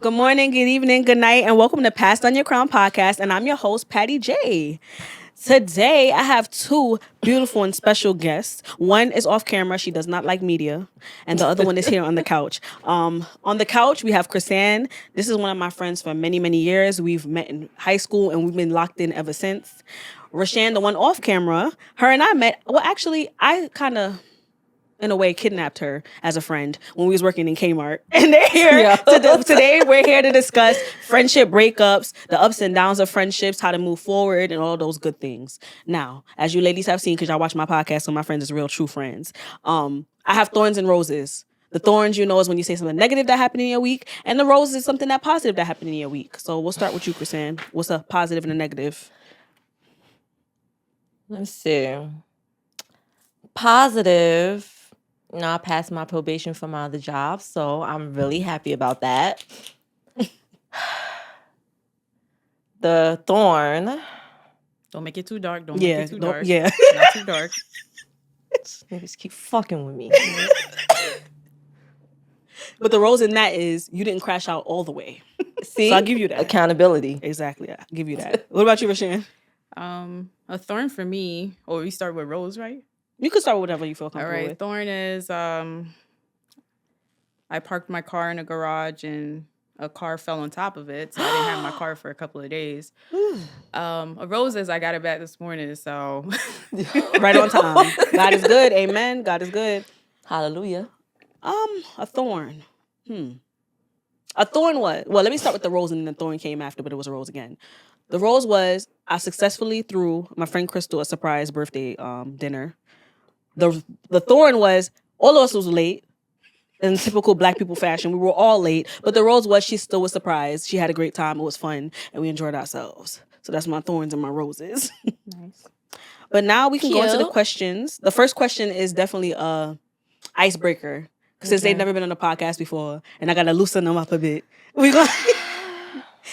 Good morning, good evening, good night, and welcome to Passed on Your Crown podcast. And I'm your host, Pattie J. Today, I have two beautiful and special guests. One is off camera; she does not like media, and the other one is here on the couch. On the couch, we have ChrisAnn. This is one of my friends for many, many years. We've met in high school, and we've been locked in ever since. Rishan, the one off camera, her and I met. Well, actually, I kind of, in a way, kidnapped her as a friend when we was working in Kmart. And they're here today. We're here to discuss friendship breakups, the ups and downs of friendships, how to move forward, and all those good things. Now, as you ladies have seen, because y'all watch my podcast, so my friends is real true friends. I have thorns and roses. The thorns, is when you say something negative that happened in your week, and the roses is something that positive that happened in your week. So we'll start with you, ChrisAnn. What's a positive and a negative? Let's see. Positive. I passed my probation for my other job, so I'm really happy about that. The thorn. Don't make it too dark. Don't make it too dark. Yeah. Not too dark. Niggas keep fucking with me. But the rose in that is you didn't crash out all the way. See? So I'll give you that. Accountability. Exactly. I'll give you that. What about you, Rishan? A thorn for me. Oh, we start with rose, right? You can start with whatever you feel comfortable All right. with. Thorn is I parked my car in a garage and a car fell on top of it, so I didn't have my car for a couple of days. A rose is I got it back this morning, so right on time. God is good. Amen. God is good. Hallelujah. A thorn. A thorn was, well, let me start with the rose and then the thorn came after, but it was a rose again. The rose was I successfully threw my friend Crystal a surprise birthday dinner. The thorn was all of us was late in typical Black people fashion. We were all late, but the rose was she still was surprised. She had a great time. It was fun, and we enjoyed ourselves. So that's my thorns and my roses. nice. But now we can go into the Cute. questions. The first question is definitely a icebreaker since they've never been on a podcast before, and I gotta loosen them up a bit.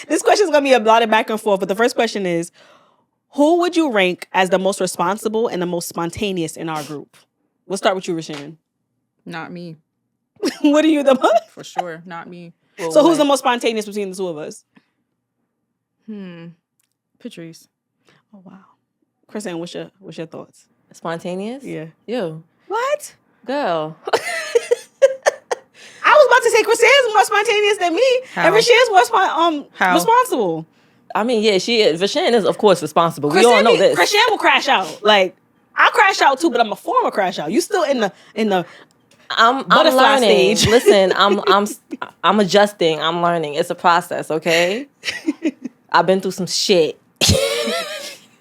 This question is gonna be a lot of back and forth, but the first question is: who would you rank as the most responsible and the most spontaneous in our group? We'll start with you, Rishan. Not me. What are you the most? For sure. Not me. So who's the most spontaneous between the two of us? Patrice. Oh wow, ChrisAnn, what's your thoughts? Spontaneous? Yeah. You. What? Girl. I was about to say ChrisAnn's more spontaneous than me, How? and Rishan's more How? responsible. I mean, yeah, she is. Rishan is, of course, responsible. We all know this. ChrisAnn will crash out. Like I crash out too, but I'm a former crash out. You still in the I'm butterfly learning. stage. Listen, I'm adjusting. I'm learning. It's a process, okay? I've been through some shit.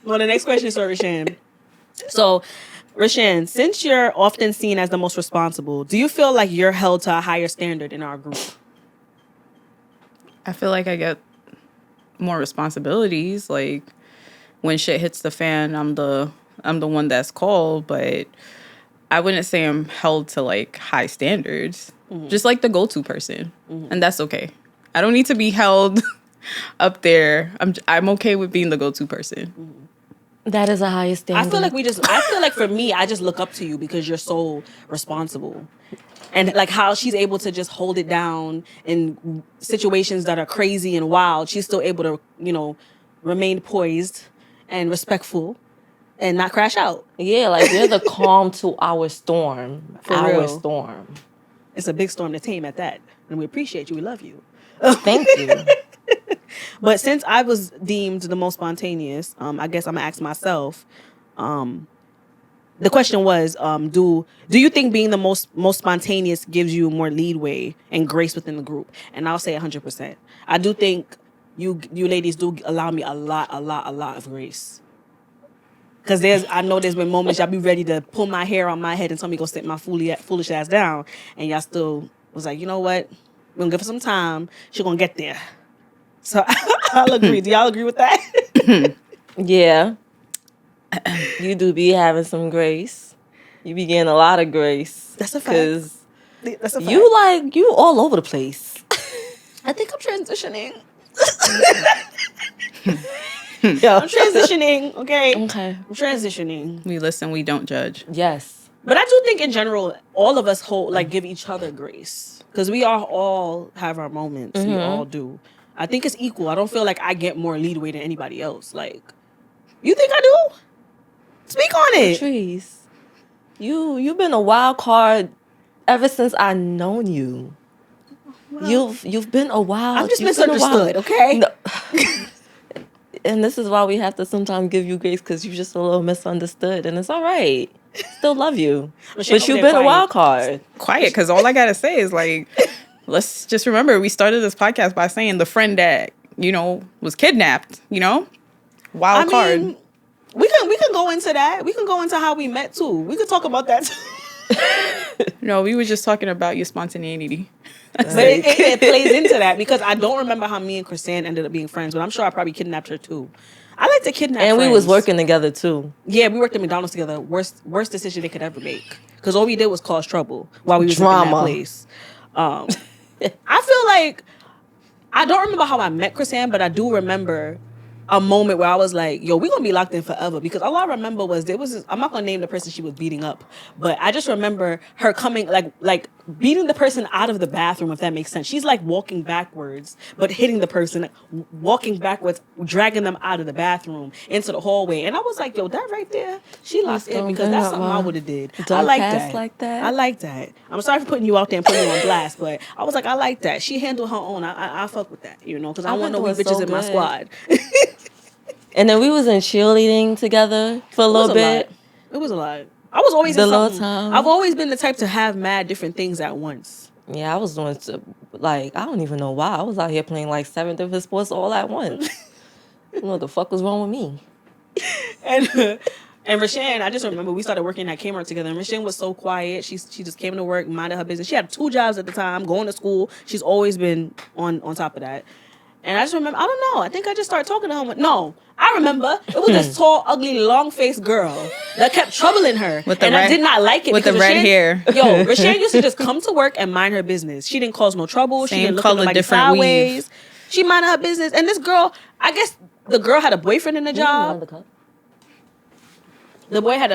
Well, the next question is for Rishan. So, Rishan, since you're often seen as the most responsible, do you feel like you're held to a higher standard in our group? I feel like I get more responsibilities. Like when shit hits the fan, I'm the one that's called, but I wouldn't say I'm held to like high standards. Just like the go-to person. And that's okay. I don't need to be held up there. I'm okay with being the go-to person. That is a higher standard. I feel like for me, I just look up to you because you're so responsible. And like how she's able to just hold it down in situations that are crazy and wild. She's still able to, remain poised and respectful and not crash out. Yeah, like you're the calm to our storm. For our real. storm. It's a big storm to tame at that. And we appreciate you. We love you. Thank you. But since I was deemed the most spontaneous, I guess I'm gonna ask myself. The question was, do you think being the most spontaneous gives you more leeway and grace within the group? And I'll say 100%. I do think you ladies do allow me a lot of grace. Because I know there's been moments y'all be ready to pull my hair on my head and tell me go sit my foolish ass down, and y'all still was like, you know what? We're gonna give her some time. She's gonna get there. So I'll agree. Do y'all agree with that? Yeah. You do be having some grace. You be getting a lot of grace. That's a fact. Because That's a fact. you all over the place. I think I'm transitioning. Yo. I'm transitioning, okay? Okay. I'm transitioning. We listen, we don't judge. Yes. But I do think in general, all of us give each other grace because we all have our moments. We all do. I think it's equal. I don't feel like I get more leadway than anybody else. Like, you think I do? Speak on it. Patrice, you've been a wild card ever since I known you. Well, you've been a wild. I'm just misunderstood, okay? No. And this is why we have to sometimes give you grace because you're just a little misunderstood, and it's all right. Still love you, but you've been a wild card. Quiet, because all I gotta say is like, let's just remember we started this podcast by saying the friend that was kidnapped. Wild card. Mean, we can go into that. We can go into how we met too. We could talk about that too. No, we were just talking about your spontaneity. But it plays into that because I don't remember how me and ChrisAnn ended up being friends, but I'm sure I probably kidnapped her too. I like to kidnap and friends. We was working together too. Yeah, we worked at McDonald's together. Worst decision they could ever make because all we did was cause trouble while we was in that place. I feel like I don't remember how I met ChrisAnn, but I do remember a moment where I was like, yo, we're going to be locked in forever. Because all I remember was I'm not going to name the person she was beating up, but I just remember her coming, like beating the person out of the bathroom, if that makes sense. She's like walking backwards, but hitting the person, walking backwards, dragging them out of the bathroom into the hallway. And I was like, yo, that right there, she locked in because that's something I would have did. I like that. I like that. I'm sorry for putting you out there and putting you on blast, but I was like, I like that. She handled her own. I fuck with that, because I want no weak bitches in my squad. And then we was in cheerleading together for a little bit. It was a lot. I was always in something. I've always been the type to have mad different things at once. Yeah, I was doing I don't even know why. I was out here playing like 7 different sports all at once. I don't know what the fuck was wrong with me. And Rishan, I just remember we started working at Kmart together. And Rishan was so quiet. She just came to work, minded her business. She had 2 jobs at the time, going to school. She's always been on top of that. And I just remember, I don't know, I think I just started talking to her. No, I remember it was this tall, ugly, long-faced girl that kept troubling her. I did not like it. With the red hair. Yo, Rishan used to just come to work and mind her business. She didn't cause no trouble. She didn't look at nobody sideways. She minded her business. And this girl, I guess the girl had a boyfriend in the job. The boy had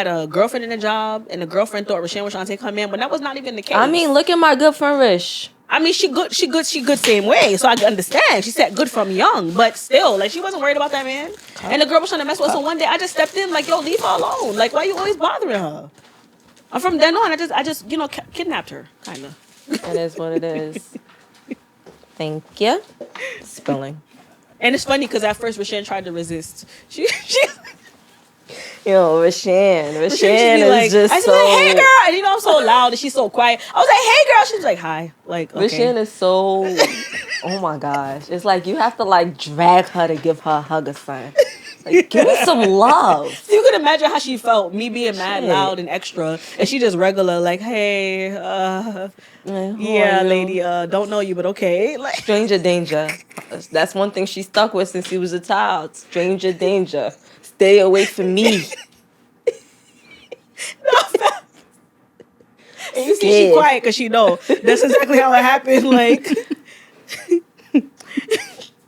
a girlfriend in the job, and the girlfriend thought Rishan was trying to take her man, but that was not even the case. I mean, look at my good friend Rish. I mean, she good same way, so I understand. She said good from young, but still, like, she wasn't worried about that man. And the girl was trying to mess with her, so one day I just stepped in, like, yo, leave her alone. Like, why you always bothering her? And from then on, I just kidnapped her, kind of. It is what it is. Thank you. Spelling. And it's funny, because at first, Rishan tried to resist. She Yo, Rishan is just I was like, hey, girl. And I'm so loud and she's so quiet. I was like, hey, girl. She was like, hi. Like, okay. Rishan is so, oh my gosh. It's like you have to like drag her to give her a hug or something. Like, give me some love. So you can imagine how she felt, me being mad, loud, and extra. And she just regular, like, hey, yeah, lady, don't know you, but okay. Like, stranger danger. That's one thing she stuck with since she was a child. Stranger danger. Stay away from me. And you see she quiet because she know that's exactly how it happened. Like,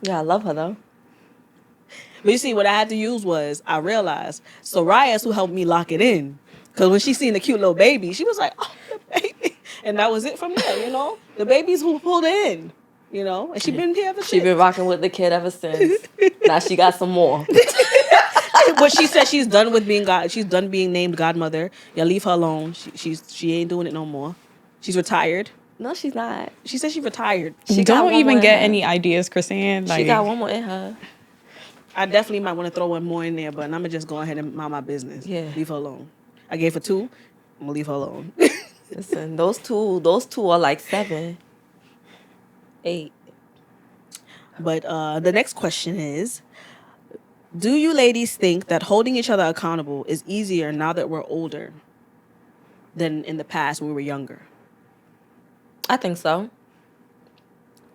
yeah, I love her though. But you see, what I had to use was I realized Soraya's who helped me lock it in. Because when she seen the cute little baby, she was like, "Oh, the baby," and that was it from there. The baby's who pulled it in. And she been here ever since. She been rocking with the kid ever since. Now she got some more. But she said she's done with being she's done being named godmother. Yeah, leave her alone. She ain't doing it no more. She's retired. No, she's not. She said she retired. She don't even get any ideas, ChrisAnn. She got one more in her. I definitely might want to throw one more in there, but I'm gonna just go ahead and mind my business. Yeah, leave her alone. I gave her 2. I'm gonna leave her alone. Listen, those two are like 7, 8. But the next question is, do you ladies think that holding each other accountable is easier now that we're older than in the past when we were younger? I think so.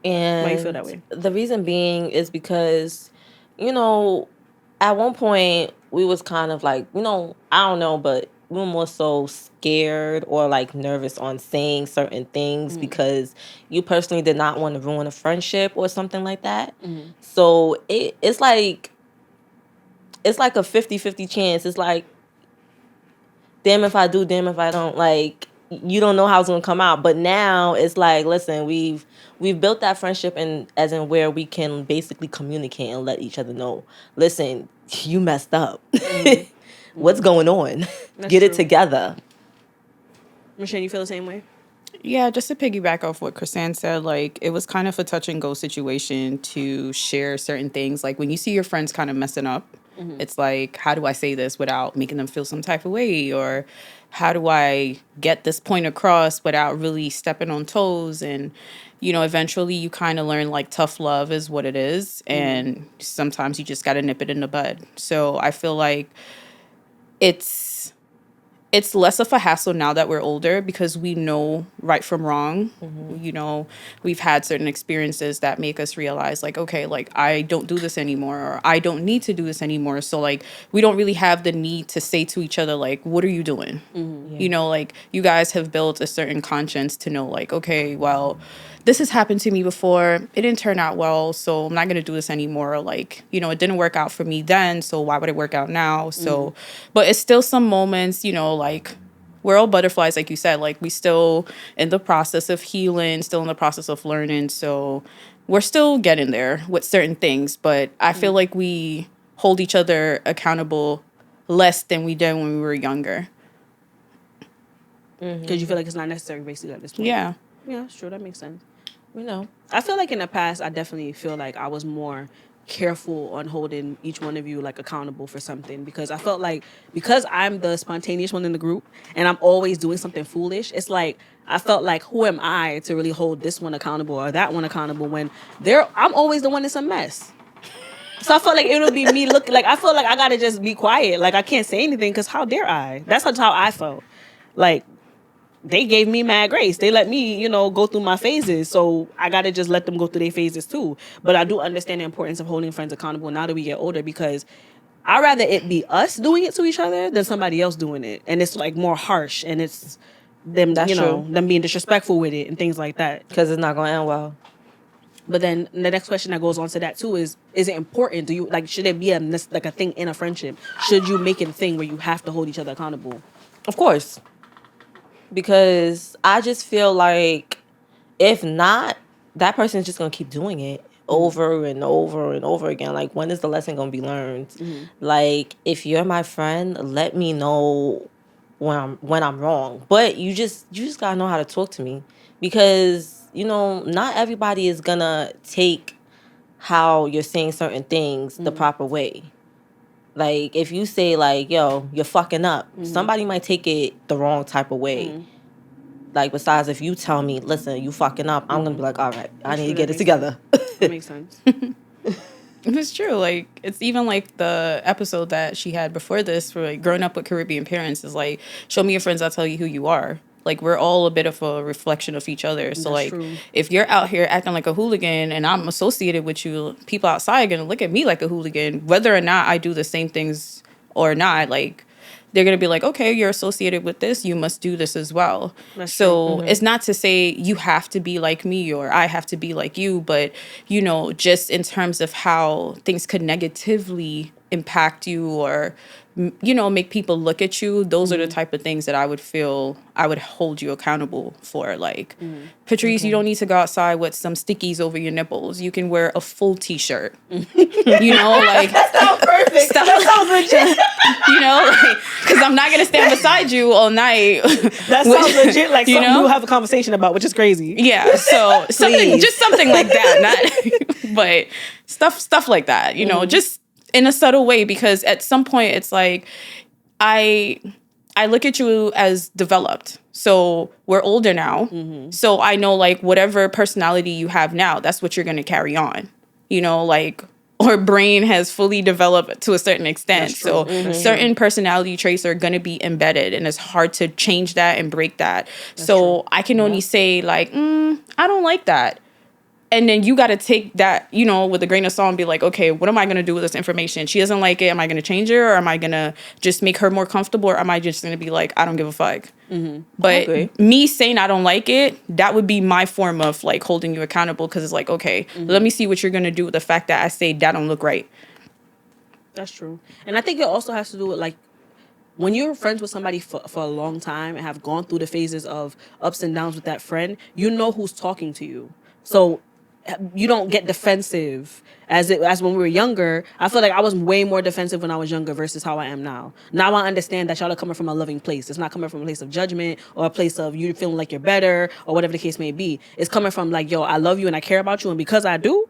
And why do you feel that way? The reason being is because, at one point we was kind of like, I don't know, but we were more so scared or like nervous on saying certain things because you personally did not want to ruin a friendship or something like that. So it's like a 50-50 chance. It's like damn if I do, damn if I don't. Like, you don't know how it's gonna come out. But now it's like, listen, we've built that friendship, and as in where we can basically communicate and let each other know, listen, you messed up. What's going on? Get it together. Michelle, you feel the same way? Yeah, just to piggyback off what ChrisAnn said, like, it was kind of a touch and go situation to share certain things. Like, when you see your friends kind of messing up, it's like, how do I say this without making them feel some type of way? Or how do I get this point across without really stepping on toes? And, eventually you kind of learn, like, tough love is what it is. And sometimes you just got to nip it in the bud. So I feel like it's less of a hassle now that we're older because we know right from wrong. We've had certain experiences that make us realize, like, okay, like, I don't do this anymore, or I don't need to do this anymore. So, like, we don't really have the need to say to each other, like, what are you doing? Like, you guys have built a certain conscience to know, like, okay, well, this has happened to me before. It didn't turn out well, so I'm not going to do this anymore. Like, it didn't work out for me then, so why would it work out now? So, but it's still some moments, like, we're all butterflies, like you said. Like, we still in the process of healing, still in the process of learning. So we're still getting there with certain things. But I feel like we hold each other accountable less than we did when we were younger. Because you feel like it's not necessary, basically, at this point. Yeah. Yeah, that's true. That makes sense. I feel like in the past, I definitely feel like I was more careful on holding each one of you, like, accountable for something, because I felt like, because I'm the spontaneous one in the group and I'm always doing something foolish, it's like I felt like, who am I to really hold this one accountable or that one accountable when I'm always the one that's a mess. So I felt like it would be me looking like, I feel like I gotta just be quiet, like, I can't say anything because how dare I? That's how I felt. Like, they gave me mad grace. They let me, go through my phases. So I got to just let them go through their phases too. But I do understand the importance of holding friends accountable now that we get older, because I'd rather it be us doing it to each other than somebody else doing it. And it's, like, more harsh, and it's them, them being disrespectful with it and things like that. Because it's not going to end well. But then the next question that goes on to that too is it important? Do you, like, should it be a thing in a friendship? Should you make it a thing where you have to hold each other accountable? Of course. Because I just feel like if not, that person is just going to keep doing it over and over and over again. Like, when is the lesson going to be learned? Like, if you're my friend, let me know when I'm wrong. But you just got to know how to talk to me, because, not everybody is going to take how you're saying certain things the proper way. Like, if you say, like, yo, you're fucking up, somebody might take it the wrong type of way. Like, besides, if you tell me, listen, you fucking up, I'm going to be like, all right, I need to get it together. That makes sense. It's true. Like, it's even like the episode that she had before this for, like, growing up with Caribbean parents is like, show me your friends, I'll tell you who you are. Like, we're all a bit of a reflection of each other. So, That's like, true. if you're out here acting like a hooligan and I'm associated with you, people outside are going to look at me like a hooligan, whether or not I do the same things or not. Like, they're going to be like, okay, you're associated with this, you must do this as well. That's so it's not to say you have to be like me or I have to be like you, but, just in terms of how things could negatively impact you or, make people look at you, those are the type of things that I would feel I would hold you accountable for. Like, Patrice, you don't need to go outside with some stickies over your nipples. You can wear a full t-shirt. Like, That sounds perfect. That sounds legit. Like, because I'm not going to stand beside you all night. That sounds legit, like something we'll have a conversation about, which is crazy. Yeah, so something like that. Not, but stuff like that, just in a subtle way, because at some point it's like I look at you as developed. So we're older now. So I know, like, whatever personality you have now, that's what you're going to carry on. Like, our brain has fully developed to a certain extent. So certain personality traits are going to be embedded, and it's hard to change that and break that. That's so true. I can only say, like, I don't like that. And then you got to take that, with a grain of salt and be like, okay, what am I going to do with this information? She doesn't like it. Am I going to change her, or am I going to just make her more comfortable, or am I just going to be like, I don't give a fuck? But me saying I don't like it, that would be my form of, like, holding you accountable, because it's like, okay, let me see what you're going to do with the fact that I say that don't look right. That's true. And I think it also has to do with, like, when you're friends with somebody for a long time and have gone through the phases of ups and downs with that friend, you know who's talking to you. So you don't get defensive as when we were younger. I feel like I was way more defensive when I was younger versus how I am now. Now I understand that y'all are coming from a loving place. It's not coming from a place of judgment or a place of you feeling like you're better or whatever the case may be. It's coming from like, yo, I love you and I care about you, and because I do,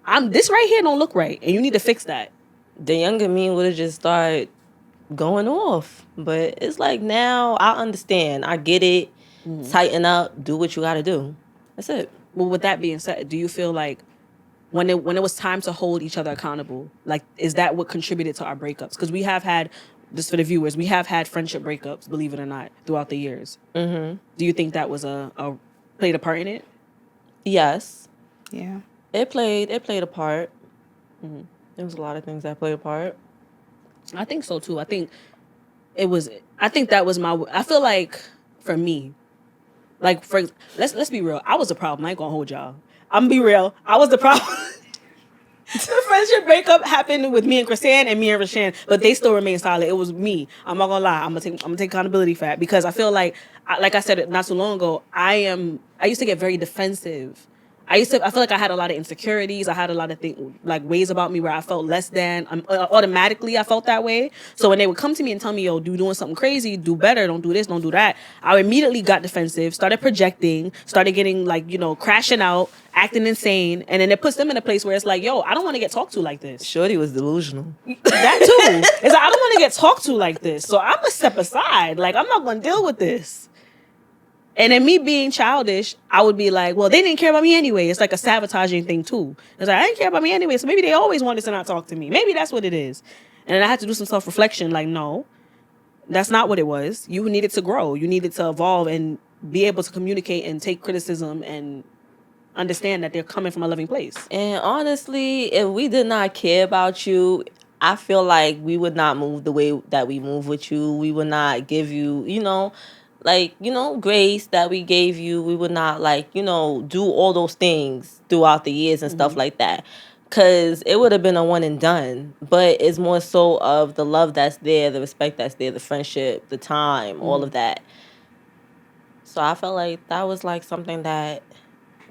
I'm this right here don't look right, and you need to fix that. The younger me would have just started going off. But it's like now I understand. I get it. Tighten up. Do what you got to do. That's it. Well, with that being said, do you feel like when it was time to hold each other accountable, like, is that what contributed to our breakups? Because we have had, just for the viewers, we have had friendship breakups, believe it or not, throughout the years. Mm-hmm. Do you think that was a played a part in it? Yes. Yeah. It played a part. Mm-hmm. There was a lot of things that played a part. I think so too. I think that was I feel like for me, like let's be real. I was the problem. I ain't gonna hold y'all. I'm gonna be real. I was the problem. The friendship breakup happened with me and ChrisAnn and me and Rishan, but they still remain solid. It was me. I'm not gonna lie. I'm gonna take accountability for that, because I feel like I said it not too long ago. I used to get very defensive. I feel like I had a lot of insecurities. I had a lot of like ways about me where I felt less than. Automatically, I felt that way. So when they would come to me and tell me, yo, do doing something crazy, do better, don't do this, don't do that, I immediately got defensive, started projecting, started getting like, crashing out, acting insane. And then it puts them in a place where it's like, yo, I don't want to get talked to like this. Shorty was delusional. That too. It's like, I don't want to get talked to like this. So I'm going to step aside. Like, I'm not going to deal with this. And then me being childish, I would be like, well, they didn't care about me anyway. It's like a sabotaging thing too. It's like, I didn't care about me anyway, so maybe they always wanted to not talk to me. Maybe that's what it is. And then I had to do some self-reflection, like, no, that's not what it was. You needed to grow. You needed to evolve and be able to communicate and take criticism and understand that they're coming from a loving place. And honestly, if we did not care about you, I feel like we would not move the way that we move with you. We would not give you, grace that we gave you. We would not do all those things throughout the years and stuff like that. Because it would have been a one and done. But it's more so of the love that's there, the respect that's there, the friendship, the time, all of that. So I felt like that was like something that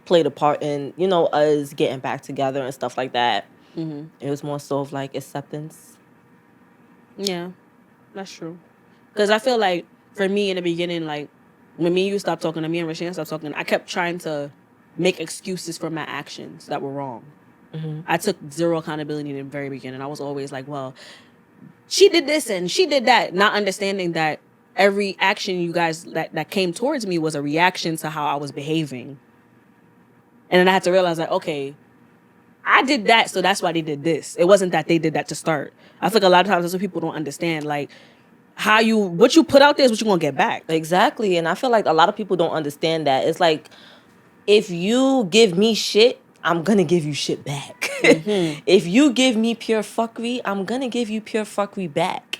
played a part in, us getting back together and stuff like that. Mm-hmm. It was more so of like acceptance. Yeah, that's true. Because I feel like for me in the beginning, like when me and you stopped talking, and me and Rishan stopped talking, I kept trying to make excuses for my actions that were wrong. Mm-hmm. I took zero accountability in the very beginning. I was always like, well, she did this and she did that, not understanding that every action you guys that came towards me was a reaction to how I was behaving. And then I had to realize, like, okay, I did that, so that's why they did this. It wasn't that they did that to start. I feel like a lot of times that's what people don't understand. Like, what you put out there is what you're going to get back. Exactly. And I feel like a lot of people don't understand that. It's like, if you give me shit, I'm going to give you shit back. Mm-hmm. If you give me pure fuckery, I'm going to give you pure fuckery back.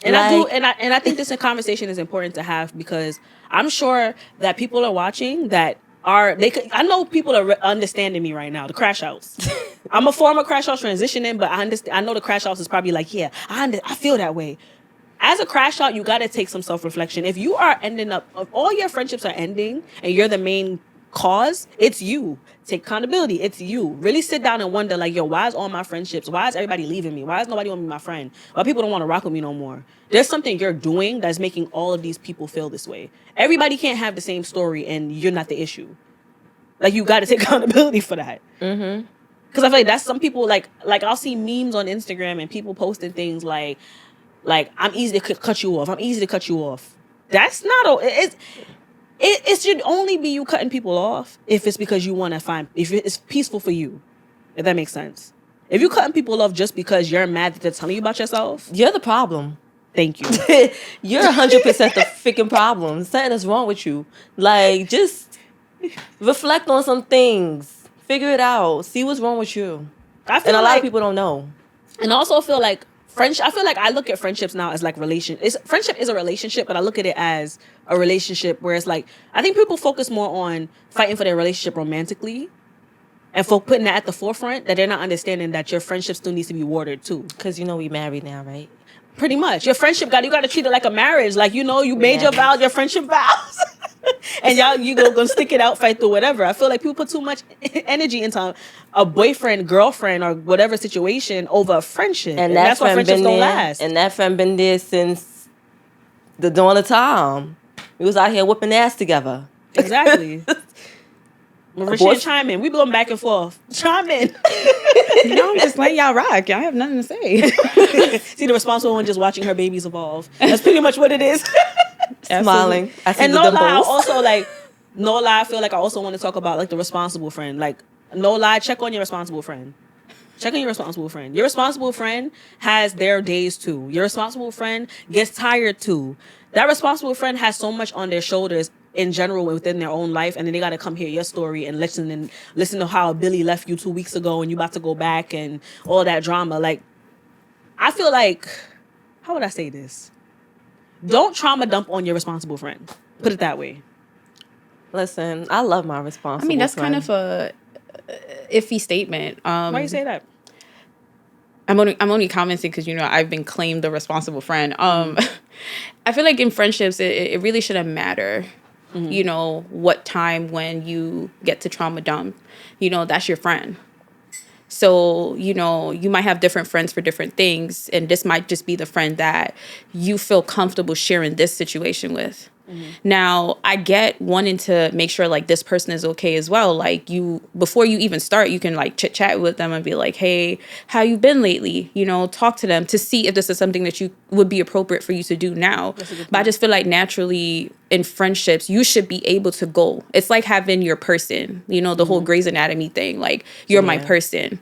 And I think this conversation is important to have, because I'm sure that people are watching that I know people are understanding me right now. The crash outs. I'm a former crash out transitioning, but I know the crash outs is probably like, yeah, I feel that way. As a crash out, you got to take some self-reflection. If you are if all your friendships are ending and you're the main cause, it's you. Take accountability. It's you. Really sit down and wonder, like, yo, why is all my friendships? Why is everybody leaving me? Why is nobody want to be my friend? Why people don't want to rock with me no more? There's something you're doing that's making all of these people feel this way. Everybody can't have the same story, and you're not the issue. Like, you got to take accountability for that. Mm-hmm. Because I feel like that's some people, like I'll see memes on Instagram and people posting things like I'm easy to cut you off. I'm easy to cut you off. That's not it should only be you cutting people off if it's because you want to if it's peaceful for you, if that makes sense. If you cutting people off just because you're mad that they're telling you about yourself, you're the problem. Thank you. You're 100% the freaking problem. Something that's wrong with you. Like, just reflect on some things. Figure it out. See what's wrong with you. And a lot of people don't know. And I also feel like I feel like I look at friendships now as like friendship is a relationship, but I look at it as a relationship where it's like, I think people focus more on fighting for their relationship romantically and for putting that at the forefront, that they're not understanding that your friendship still needs to be watered too. Because we married now, right? Pretty much. Your friendship you got to treat it like a marriage. Like, you made your vows, your friendship vows. And gonna stick it out, fight through whatever. I feel like people put too much energy into a boyfriend, girlfriend, or whatever situation over a friendship. And that's why friendships don't last. And that friend been there since the dawn of time. We was out here whipping ass together. Exactly. Rishan, chime in. We going back and forth. Chime in. I'm just letting y'all rock. Y'all have nothing to say. See, the responsible one just watching her babies evolve. That's pretty much what it is. Smiling. And no lie, I feel like I also want to talk about like the responsible friend. Like, no lie, check on your responsible friend. Check on your responsible friend. Your responsible friend has their days too. Your responsible friend gets tired too. That responsible friend has so much on their shoulders in general within their own life, and then they got to come hear your story and listen to how Billy left you 2 weeks ago and you about to go back and all that drama. Like, I feel like, how would I say this? Don't trauma dump on your responsible friend. Put it that way. Listen, I love my responsible that's friend. kind of a iffy statement. Why you say that? I'm only commenting because I've been claimed the responsible friend. I feel like in friendships it really shouldn't matter. What time when you get to trauma dump. That's your friend. So, you might have different friends for different things, and this might just be the friend that you feel comfortable sharing this situation with. Now, I get wanting to make sure like this person is okay as well. Like, before you even start, you can like chit chat with them and be like, hey, how you been lately? Talk to them to see if this is something that you would be appropriate for you to do now. But I just feel like naturally in friendships, you should be able to go. It's like having your person, the whole Grey's Anatomy thing. Like, you're my person.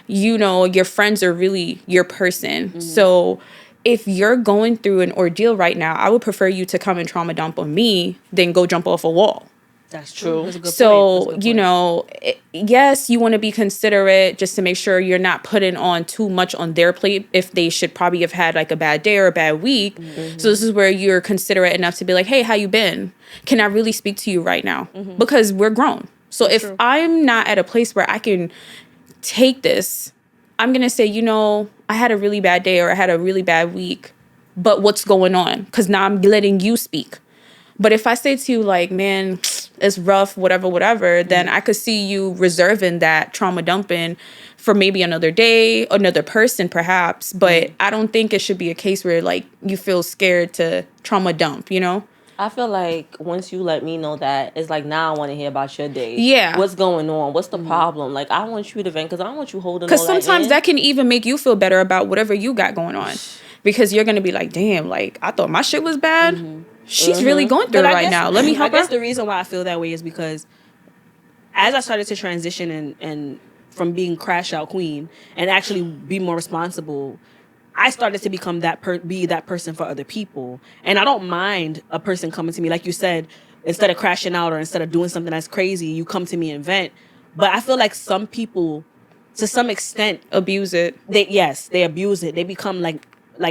Your friends are really your person. So if you're going through an ordeal right now, I would prefer you to come and trauma dump on me than go jump off a wall. That's true. That's a good so, point. Yes, you want to be considerate just to make sure you're not putting on too much on their plate if they should probably have had like a bad day or a bad week. So this is where you're considerate enough to be like, hey, how you been? Can I really speak to you right now? Because we're grown. So if I'm not at a place where I can take this, I'm going to say, I had a really bad day or I had a really bad week, but what's going on? Because now I'm letting you speak. But if I say to you like, man, it's rough, whatever, then I could see you reserving that trauma dumping for maybe another day, another person perhaps. But I don't think it should be a case where like you feel scared to trauma dump, I feel like once you let me know that, it's like, now I want to hear about your day. Yeah. What's going on? What's the problem? Like, I want you to vent because I don't want you holding all because that sometimes in. that can even make you feel better about whatever you got going on. Because you're going to be like, damn, like, I thought my shit was bad. She's really going through it right now. Let me help her. I guess the reason why I feel that way is because as I started to transition and from being crash out queen and actually be more responsible, I started to become be that person for other people. And I don't mind a person coming to me, like you said, instead of crashing out or instead of doing something that's crazy, you come to me and vent. But I feel like some people, to some extent, abuse it. They abuse it. They become like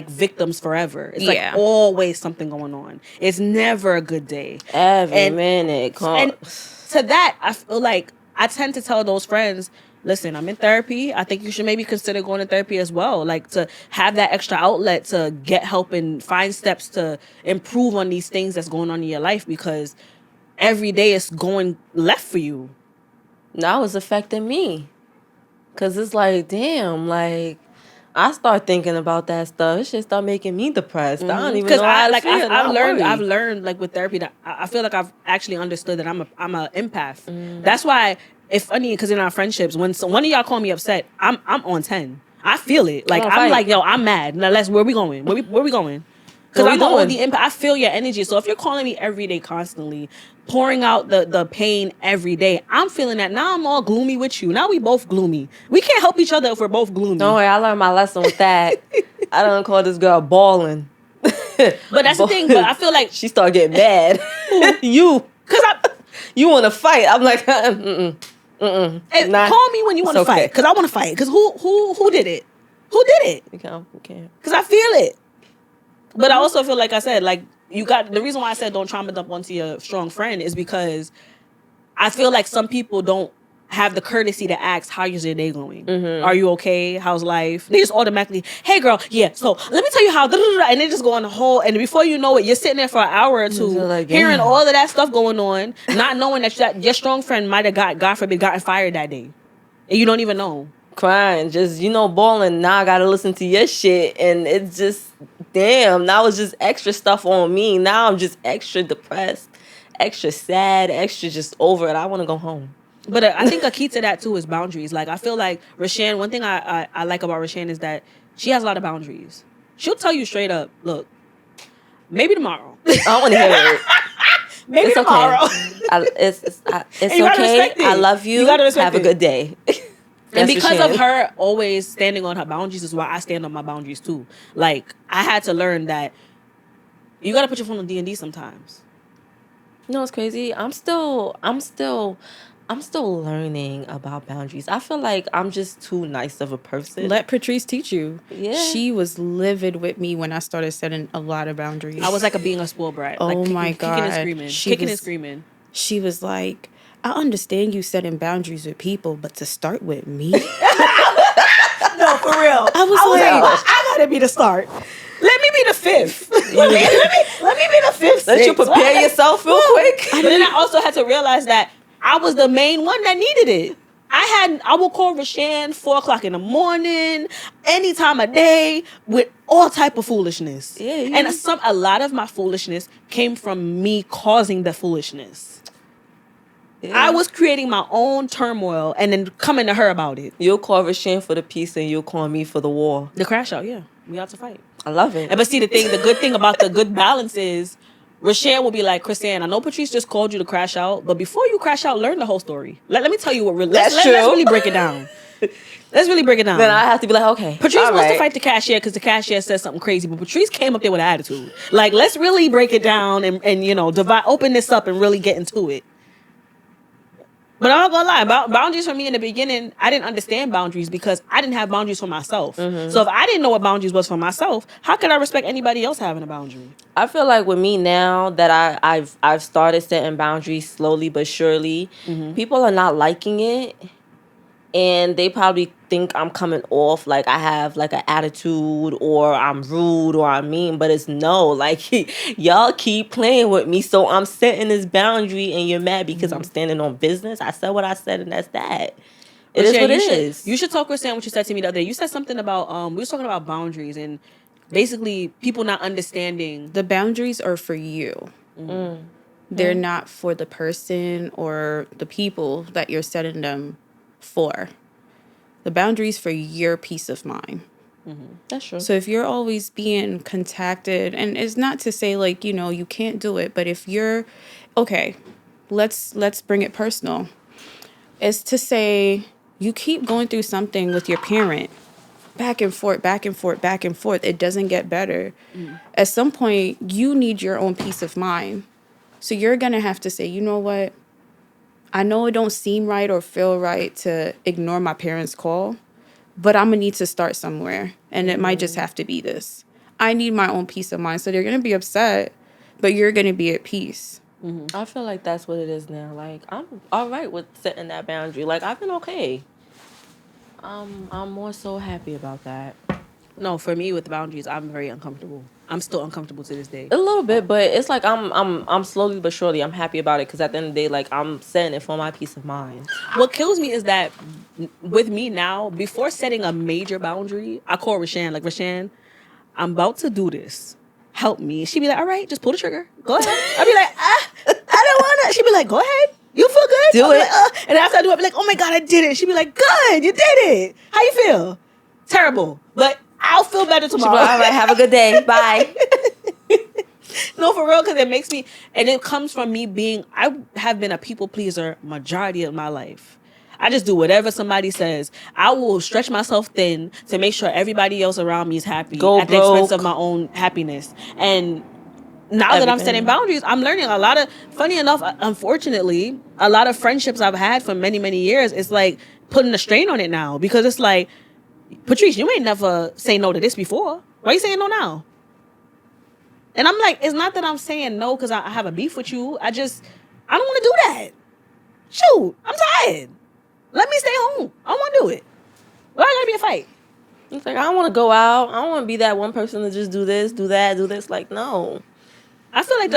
victims forever. It's like always something going on. It's never a good day. Every minute. And to that, I feel like I tend to tell those friends, listen, I'm in therapy. I think you should maybe consider going to therapy as well. Like, to have that extra outlet to get help and find steps to improve on these things that's going on in your life, because every day it's going left for you. Now it's affecting me. Because it's like, damn, like, I start thinking about that stuff. It should start making me depressed. I don't even know how to feel. I've learned like with therapy that I feel like I've actually understood that I'm a empath. That's why it's funny, because in our friendships, when one of y'all call me upset, I'm on 10. I feel it. Like, I'm like, yo, I'm mad. Now where we going? Where we going? Because I'm on the impact. I feel your energy. So if you're calling me every day, constantly pouring out the pain every day, I'm feeling that. Now I'm all gloomy with you. Now we both gloomy. We can't help each other if we're both gloomy. Don't worry, I learned my lesson with that. I don't call this girl balling. But that's the thing. But I feel like she started getting mad. You, you want to fight? I'm like, Call me when you want to fight, because I want to fight. Because who did it? Who did it? You can't. Because I feel it. But I also feel like I said, like, the reason why I said don't trauma dump onto your strong friend is because I feel like some people don't have the courtesy to ask, how is your day going? Are you okay? How's life? They just automatically, hey girl, yeah, so let me tell you how, and they just go on the whole, and before you know it, you're sitting there for an hour or two, like, hearing yeah. all of that stuff going on, not knowing that your strong friend might have God forbid, gotten fired that day. And you don't even know. Crying, just, balling. Now I gotta listen to your shit, and it's just, damn, now it's just extra stuff on me. Now I'm just extra depressed, extra sad, extra just over it. I want to go home. But I think a key to that too is boundaries. Like, I feel like Rishan, one thing I like about Rishan is that she has a lot of boundaries. She'll tell you straight up, look, maybe tomorrow. I want to hear it. Maybe It's tomorrow. okay. It's you gotta okay. respect it. I love you. You gotta respect Have a it. good day. And That's because Rishan. of her always standing on her boundaries is why I stand on my boundaries too. Like, I had to learn that you gotta put your phone on D&D sometimes. You know what's crazy? I'm still learning about boundaries. I feel like I'm just too nice of a person. Let Patrice teach you. Yeah. She was livid with me when I started setting a lot of boundaries. I was like being a spoiled brat. Oh like, my kicking and God. screaming. She Kicking and was- screaming. She was like, I understand you setting boundaries with people, but to start with me? No, for real. I was like, I gotta be the start. Let me be the fifth. let me be the fifth. Let you sixth. prepare yourself real quick. But then I also had to realize that I was the main one that needed it. I will call Rishan 4:00 in the morning, any time of day, with all type of foolishness. Yeah, And a lot of my foolishness came from me causing the foolishness. Yeah. I was creating my own turmoil and then coming to her about it. You'll call Rishan for the peace, and you'll call me for the war. The crash out, yeah. We out to fight. I love it. But see, the good thing about the good balance is, Rishan will be like, ChrisAnn, I know Patrice just called you to crash out, but before you crash out, learn the whole story. Let me tell you what really. Let's true. really break it down. Let's really break it down. Then I have to be like, okay. Patrice all wants to right. fight the cashier because the cashier says something crazy, but Patrice came up there with an attitude. Like, let's really break it down and divide, open this up and really get into it. But I'm not gonna lie, boundaries for me in the beginning, I didn't understand boundaries because I didn't have boundaries for myself. Mm-hmm. So if I didn't know what boundaries was for myself, how could I respect anybody else having a boundary? I feel like with me now that I've started setting boundaries slowly but surely, people are not liking it, and they probably think I'm coming off like I have like an attitude or I'm rude or I'm mean, but it's no, like y'all keep playing with me, so I'm setting this boundary and you're mad because I'm standing on business. I said what I said and that's that. It is what it is. You should talk with Sam what you said to me the other day. You said something about we was talking about boundaries and basically people not understanding. the boundaries are for you. They're not for the person or the people that you're setting them for. The boundaries for your peace of mind. That's true. So if you're always being contacted, and it's not to say like, you can't do it, but if you're okay, let's bring it personal. It's to say you keep going through something with your parent, back and forth, back and forth, back and forth. It doesn't get better. At some point, you need your own peace of mind. So you're going to have to say, you know what? I know it don't seem right or feel right to ignore my parents' call, but I'm going to need to start somewhere. And it might just have to be this. I need my own peace of mind. So they're going to be upset, but you're going to be at peace. I feel like that's what it is now. Like, I'm all right with setting that boundary. Like, I've been okay. I'm more so happy about that. No, for me with boundaries, I'm very uncomfortable. I'm still uncomfortable to this day. A little bit, but it's like I'm slowly but surely I'm happy about it because at the end of the day, like I'm setting it for my peace of mind. What kills me is that with me now, before setting a major boundary, I call Rishan, like, Rishan, I'm about to do this. Help me. She'd be like, all right, just pull the trigger. Go ahead. I'd be like, I don't want to. She'd be like, go ahead. You feel good? Do I'll be it. like, and after I do it, I'd be like, oh my God, I did it. She'd be like, good, you did it. How you feel? Terrible. But I'll feel better She'll be tomorrow. like, all right, have a good day. Bye. No, for real, because it makes me, and it comes from me I have been a people pleaser majority of my life. I just do whatever somebody says. I will stretch myself thin to make sure everybody else around me is happy Go at the expense broke. of my own happiness. And now that I'm Everything. setting boundaries, I'm learning a lot of, funny enough, unfortunately, a lot of friendships I've had for many, many years, it's like putting a strain on it now because it's like, Patrice, you ain't never say no to this before. Why you saying no now? And I'm like, it's not that I'm saying no because I have a beef with you. I don't want to do that. Shoot, I'm tired. Let me stay home. I want to do it. Why gotta be a fight? It's like, I don't want to go out. I don't want to be that one person to just do this, do that, do this. Like, no. I feel like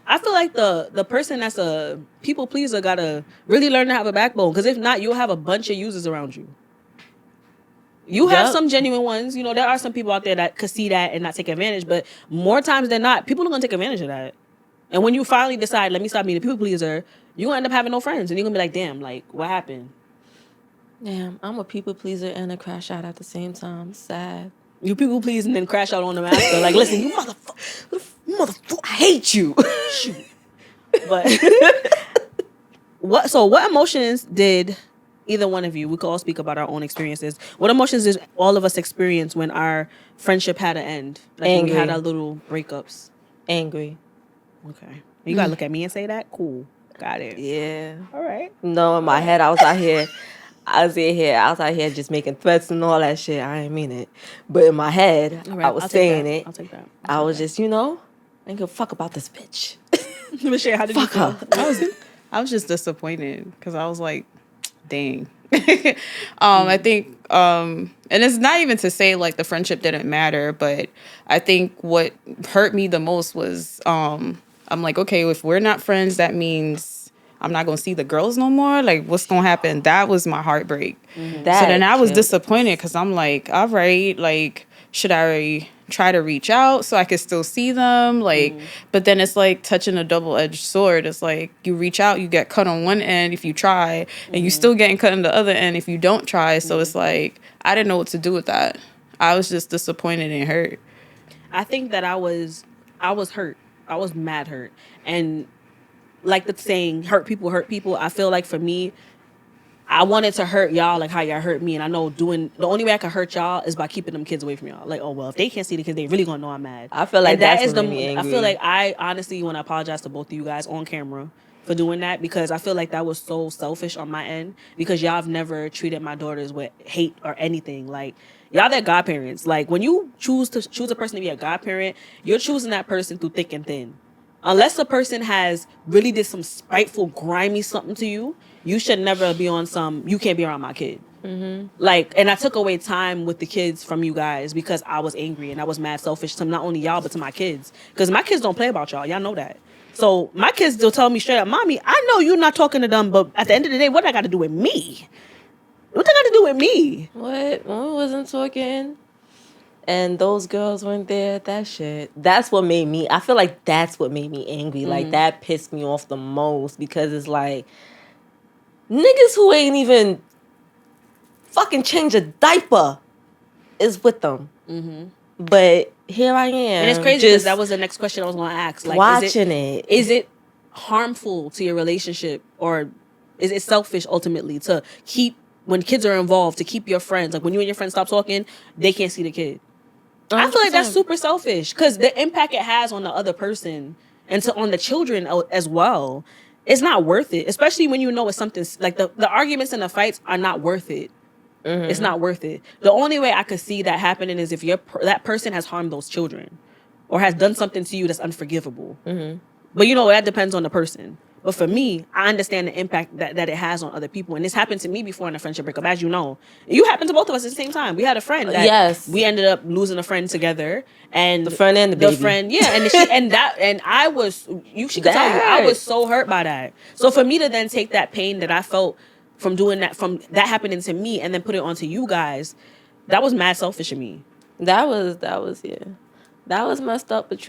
I feel like the person that's a people pleaser gotta really learn to have a backbone. Because if not, you'll have a bunch of users around you. You have some genuine ones. You know, there are some people out there that could see that and not take advantage. But more times than not, people are gonna take advantage of that. And when you finally decide, let me stop being a people pleaser, you're gonna end up having no friends, and you're gonna be like, damn, like what happened? Damn, I'm a people pleaser and a crash out at the same time. Sad. You people please and then crash out on the master. Like, listen, you motherfucker, I hate you. Shoot. But what emotions did either one of you, we could all speak about our own experiences. What emotions did all of us experience when our friendship had an end? Like when we had our little breakups. Angry. Okay. You gotta look at me and say that? Cool. Got it. Yeah. All right. No, in my head, I was out here just making threats and all that shit. I didn't mean it. But in my head, Right. I was saying it. I'll take that. I was just, I ain't give a fuck about this bitch. Michelle, how did you feel? I was just disappointed because I was like, dang. I think, and it's not even to say like the friendship didn't matter, but I think what hurt me the most was, I'm like, okay, if we're not friends, that means I'm not going to see the girls no more. Like, what's going to happen? That was my heartbreak. So then I was disappointed because I'm like, all right, like, should I try to reach out so I could still see them? Like, but then it's like touching a double-edged sword. It's like you reach out, you get cut on one end if you try, and you still getting cut on the other end if you don't try. So it's like, I didn't know what to do with that. I was just disappointed and hurt. I think that I was hurt. I was mad hurt. And like the saying, hurt people. I feel like for me, I wanted to hurt y'all like how y'all hurt me. And I know the only way I can hurt y'all is by keeping them kids away from y'all. Like, oh, well, if they can't see the kids, they really gonna know I'm mad. I feel like and that's what made me angry. I feel like I honestly want to apologize to both of you guys on camera for doing that, because I feel like that was so selfish on my end, because y'all have never treated my daughters with hate or anything. Like, y'all their godparents. Like, when you choose a person to be a godparent, you're choosing that person through thick and thin. Unless the person has really did some spiteful, grimy something to you, you should never be on you can't be around my kid. Like, and I took away time with the kids from you guys because I was angry and I was mad selfish to not only y'all, but to my kids. Because my kids don't play about y'all. Y'all know that. So my kids will tell me straight up, Mommy, I know you're not talking to them, but at the end of the day, what I got to do with me? What they got to do with me? What? When we wasn't talking and those girls weren't there, that's what made me, I feel like that's what made me angry. Like, that pissed me off the most, because it's like, niggas who ain't even fucking change a diaper is with them. But here I am. And it's crazy because that was the next question I was going to ask. Like, watching is it harmful to your relationship, or is it selfish ultimately to keep, when kids are involved, to keep your friends? Like, when you and your friends stop talking, they can't see the kid. 100%. I feel like that's super selfish, because the impact it has on the other person and on the children as well, it's not worth it. Especially when you know it's something like the arguments and the fights are not worth it. It's not worth it. The only way I could see that happening is if that person has harmed those children or has done something to you that's unforgivable. But that depends on the person. But for me, I understand the impact that it has on other people. And this happened to me before in a friendship breakup, as you know. You happened to both of us at the same time. We had a friend that we ended up losing a friend together. And the friend and the baby. The friend, yeah. And I was, she could tell you, I was so hurt by that. So for me to then take that pain that I felt from doing that, from that happening to me, and then put it onto you guys, that was mad selfish of me. That was messed up, but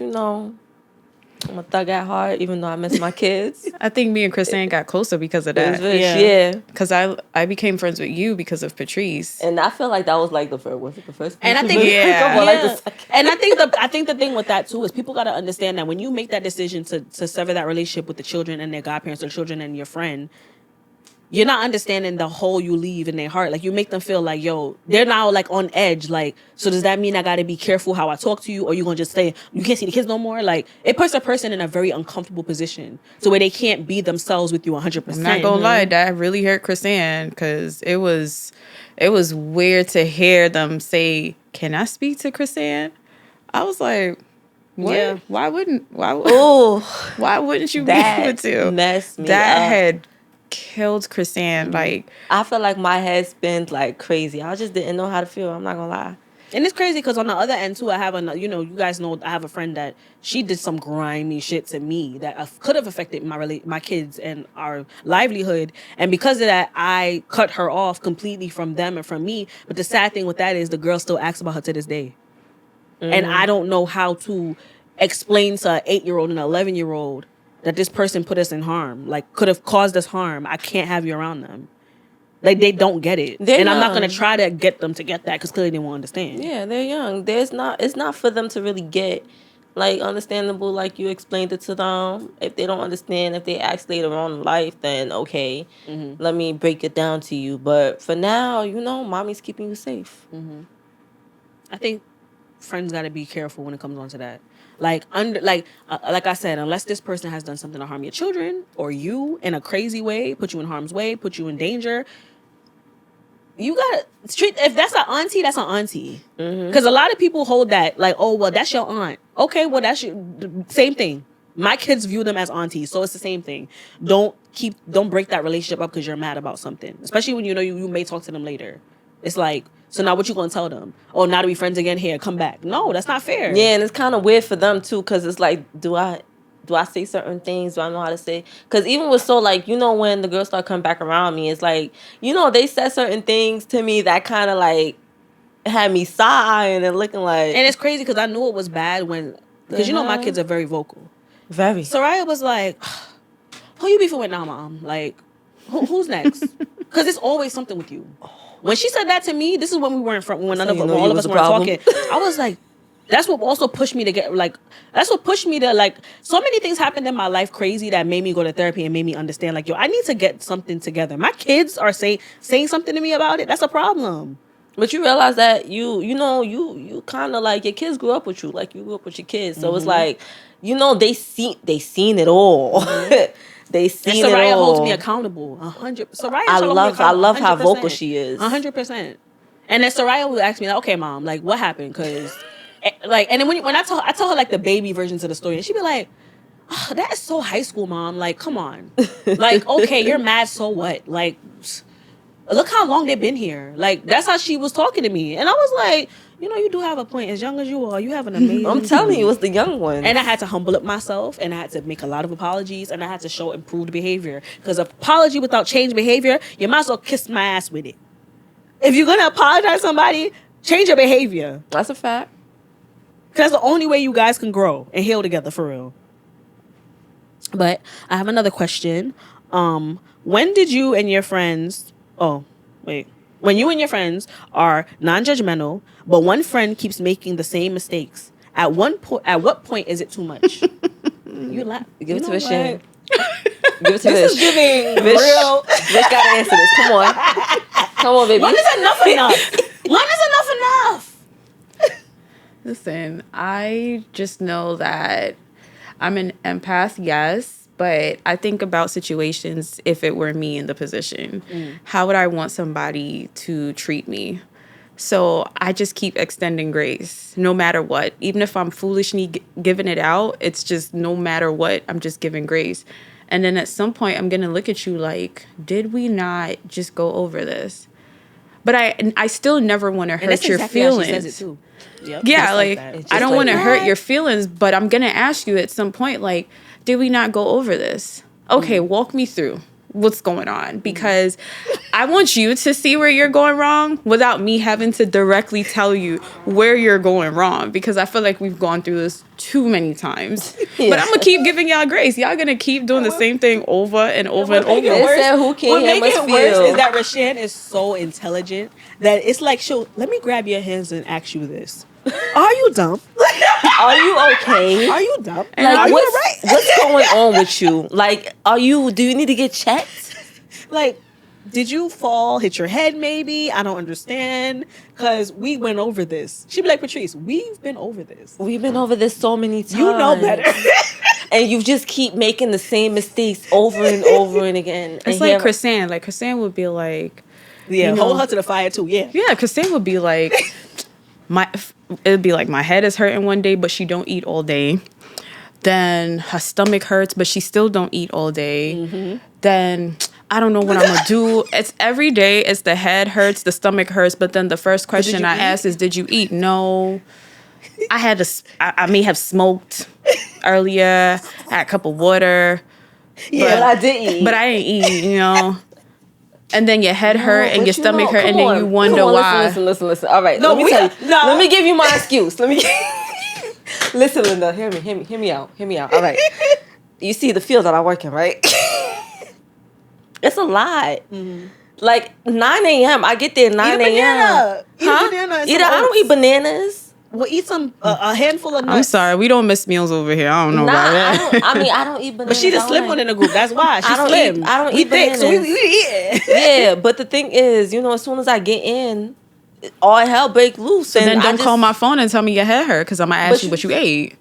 I'm a thug at heart, even though I miss my kids. I think me and ChrisAnn got closer because of that. Yeah. Because I became friends with you because of Patrice. And I feel like that was like the first. And I think, and I think the thing with that too is people got to understand that when you make that decision to sever that relationship with the children and their godparents, or children and your friend, you're not understanding the hole you leave in their heart. Like, you make them feel like, yo, they're now like on edge. Like, so does that mean I got to be careful how I talk to you? Or you going to just say, you can't see the kids no more? Like, it puts a person in a very uncomfortable position to where they can't be themselves with you 100%. I'm not going to lie, that really hurt ChrisAnn, because it was weird to hear them say, can I speak to ChrisAnn? I was like, what? Yeah. Why wouldn't you be able to? Messed me that up. had killed ChrisAnn. Like, I feel like my head spins like crazy. I just didn't know how to feel. I'm not gonna lie. And it's crazy because on the other end too, I have another. You guys know I have a friend that she did some grimy shit to me that could have affected my kids and our livelihood. And because of that, I cut her off completely from them and from me. But the sad thing with that is the girl still asks about her to this day, and I don't know how to explain to an 8-year-old and an 11-year-old that this person put us in harm, like could have caused us harm. I can't have you around them. Like, they don't get it. And I'm not going to try to get them to get that because clearly they won't understand. Yeah, they're young. It's not for them to really get, like, understandable, like you explained it to them. If they don't understand, if they ask later on in life, then okay, let me break it down to you. But for now, mommy's keeping you safe. I think friends got to be careful when it comes on to that. Like, like I said, unless this person has done something to harm your children or you in a crazy way, put you in harm's way, put you in danger, you gotta treat. If that's an auntie, that's an auntie. Because a lot of people hold that like, oh well, that's your aunt. Okay, well that's your same thing. My kids view them as aunties, so it's the same thing. Don't break that relationship up because you're mad about something, especially when you may talk to them later. It's like, so now what you gonna tell them? Oh, now to be friends again? Here, come back. No, that's not fair. Yeah, and it's kind of weird for them too, because it's like, do I say certain things? Do I know how to say? Because even with like, when the girls start coming back around me, it's like, they said certain things to me that kind of like had me sighing and looking like. And it's crazy because I knew it was bad because my kids are very vocal. Very. Soraya was like, who you beefing with now, mom? Like, who's next? Because it's always something with you. When she said that to me, this is when we weren't from, when all of us weren't talking. I was like, that's what also pushed me to get, like, that's what pushed me to, like, so many things happened in my life crazy that made me go to therapy and made me understand, like, yo, I need to get something together. My kids are saying something to me about it. That's a problem. But you realize that you kind of like, your kids grew up with you, like you grew up with your kids. So it's like, they seen it all. They seen and Soraya it all. holds me accountable 100. Soraya, I love how 100%. vocal she is. 100%. And then Soraya would ask me, like, okay, mom, like, what happened? Because, like, and then when I tell her like the baby versions of the story, and she'd be like, oh, that is so high school, mom. Like, come on. Like, okay, you're mad, so what? Like, look how long they've been here. Like, that's how she was talking to me. And I was like, you do have a point. As young as you are, you have an amazing I'm telling you, it's the young one. And I had to humble up myself, and I had to make a lot of apologies, and I had to show improved behavior. Because apology without change behavior, you might as well kiss my ass with it. If you're going to apologize to somebody, change your behavior. That's a fact. Because that's the only way you guys can grow and heal together, for real. But I have another question. When did you and your friends... Oh, wait. When you and your friends are non-judgmental, but one friend keeps making the same mistakes, at what point is it too much? You laugh. Give it to Rishan. Give it to This is giving real. Rish gotta answer this. Come on. Come on, baby. When is enough enough? When is enough enough? Listen, I just know that I'm an empath, yes. But I think about situations if it were me in the position. How would I want somebody to treat me? So I just keep extending grace no matter what. Even if I'm foolishly giving it out, it's just no matter what, I'm just giving grace. And then at some point, I'm going to look at you like, did we not just go over this? But I still never want to hurt your feelings. How she says it too. Yep, yeah, like I don't want to hurt your feelings, but I'm going to ask you at some point, like, did we not go over this? Okay, walk me through what's going on, because I want you to see where you're going wrong without me having to directly tell you where you're going wrong, because I feel like we've gone through this too many times. Yeah. But I'm going to keep giving y'all grace. Y'all going to keep doing the same thing over and over and over. What makes it worse is that Rishan is so intelligent that it's like, let me grab your hands and ask you this. Are you dumb? Are you okay? Are you dumb? Like, are you right? What's going on with you? Like, do you need to get checked? Like, did you fall, hit your head maybe? I don't understand. Because we went over this. She'd be like, Patrice, we've been over this. We've been over this so many times. You know better. And you just keep making the same mistakes over and over and again. It's like ChrisAnn. Like, ChrisAnn would be like... Yeah, hold her to the fire too, yeah. Yeah, ChrisAnn would be like... It'd be like my head is hurting one day, but she don't eat all day. Then her stomach hurts, but she still don't eat all day. Mm-hmm. Then I don't know what I'm gonna do. It's every day. It's the head hurts, the stomach hurts, but then the first question I ask is, "Did you eat?" No. I may have smoked earlier. I had a cup of water. Yeah, but I did eat. But I didn't eat, you know. And then your head hurt and your stomach hurt, and then you Come wonder on, why. Listen. All right, No, let me tell you. no. Let me give you my excuse. Listen, Linda. Hear me out. All right. You see the field that I work in, right? It's a lot. Mm-hmm. Like 9 a.m. I get there 9 a.m. Eat a banana. I don't eat bananas. We'll eat some a handful of nuts. I'm sorry, we don't miss meals over here. I don't know about that. I don't eat bananas. But she the slim one in the group. That's why she's slim. I don't eat bananas. So we eat. Yeah, but the thing is, as soon as I get in, all hell break loose. So then don't call my phone and tell me your head hurt because I'm gonna ask you what you ate.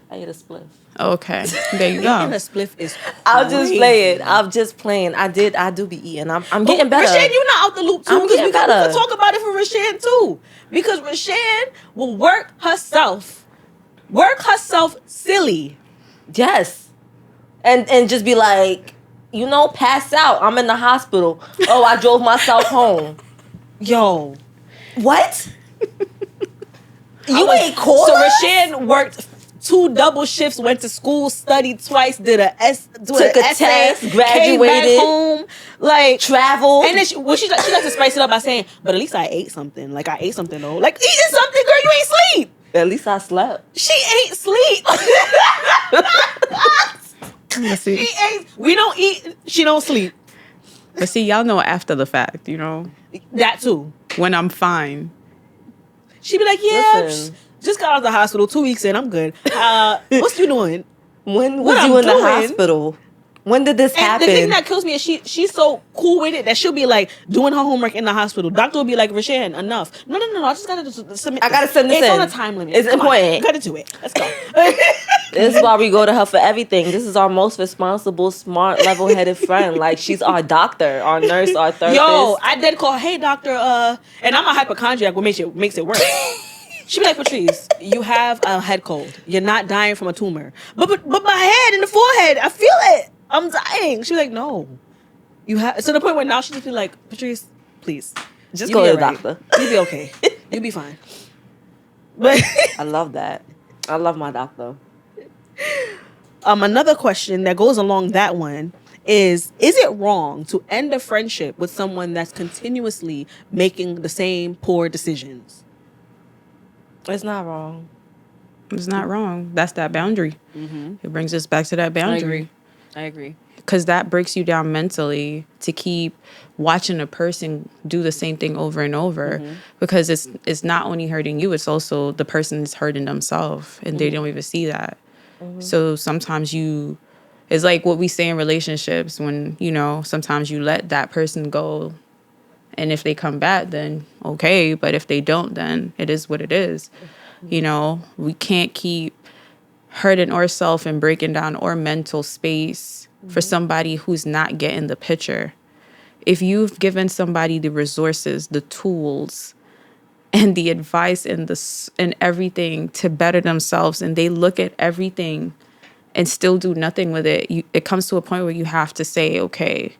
I ate a spliff. Okay, there you go. And a spliff is. I'll just play it. I'm just playing. I do be eating. I'm getting better. Rashan, you're not out the loop too. I'm getting better. We can talk about it for Rashan too, because Rashan will work herself silly. Yes, and just be like, pass out. I'm in the hospital. Oh, I drove myself home. Yo, what? You ain't called. So Rashan worked 2 double shifts, went to school, studied twice, took a test, graduated, came back home, like traveled. And then she likes to spice it up by saying, "But at least I ate something. Like I ate something though. Like eating something, girl. You ain't sleep. At least I slept. She ain't sleep. Let's see. We don't eat. She don't sleep. But see, y'all know after the fact, That too. When I'm fine. She be like, yeah, Listen. just got out of the hospital 2 weeks in. I'm good. What's you doing? When was you in the hospital? When did this happen? The thing that kills me is she's so cool with it that she'll be like doing her homework in the hospital. Doctor will be like, Rashan, enough. No. I just gotta submit. I gotta send this in. It's on a time limit. It's important. You gotta do it. Let's go. This is why we go to her for everything. This is our most responsible, smart, level-headed friend. Like, she's our doctor, our nurse, our therapist. Yo, I did call, hey doctor, and I'm a hypochondriac, what makes it worse. She be like, Patrice, you have a head cold. You're not dying from a tumor. But my head and the forehead, I feel it. I'm dying. She be like, no. You have to the point where now she just be like, Patrice, please. Just go to the doctor. You'll be okay. You'll be fine. But I love that. I love my doctor. Another question that goes along that one is it wrong to end a friendship with someone that's continuously making the same poor decisions? It's not wrong. It's not wrong. That's that boundary. Mm-hmm. It brings us back to that boundary. I agree. Because that breaks you down mentally to keep watching a person do the same thing over and over. Mm-hmm. Because it's not only hurting you, it's also the person is hurting themselves, and they don't even see that. Mm-hmm. So sometimes it's like what we say in relationships when, sometimes you let that person go. And if they come back, then okay. But if they don't, then it is what it is. Mm-hmm. We can't keep hurting ourselves and breaking down our mental space for somebody who's not getting the picture. If you've given somebody the resources, the tools, and the advice and everything to better themselves, and they look at everything and still do nothing with it, it comes to a point where you have to say, okay,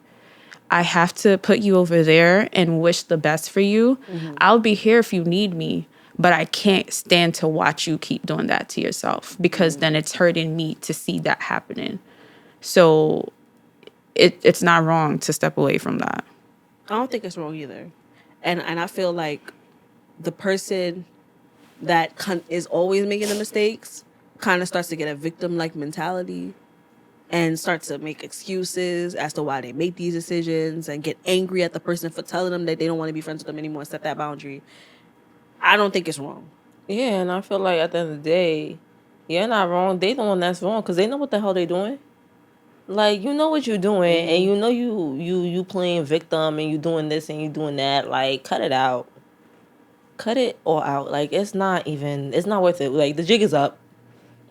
I have to put you over there and wish the best for you. Mm-hmm. I'll be here if you need me, but I can't stand to watch you keep doing that to yourself, because then it's hurting me to see that happening. So it's not wrong to step away from that. I don't think it's wrong either. And I feel like the person that is always making the mistakes kind of starts to get a victim-like mentality and start to make excuses as to why they make these decisions and get angry at the person for telling them that they don't want to be friends with them anymore and set that boundary. I don't think it's wrong. Yeah, and I feel like at the end of the day, you're not wrong. They the one that's wrong because they know what the hell they're doing. Like, you know what you're doing, and you know you playing victim, and you doing this and you doing that. Like, cut it out. Cut it all out. Like, it's not worth it. Like, the jig is up.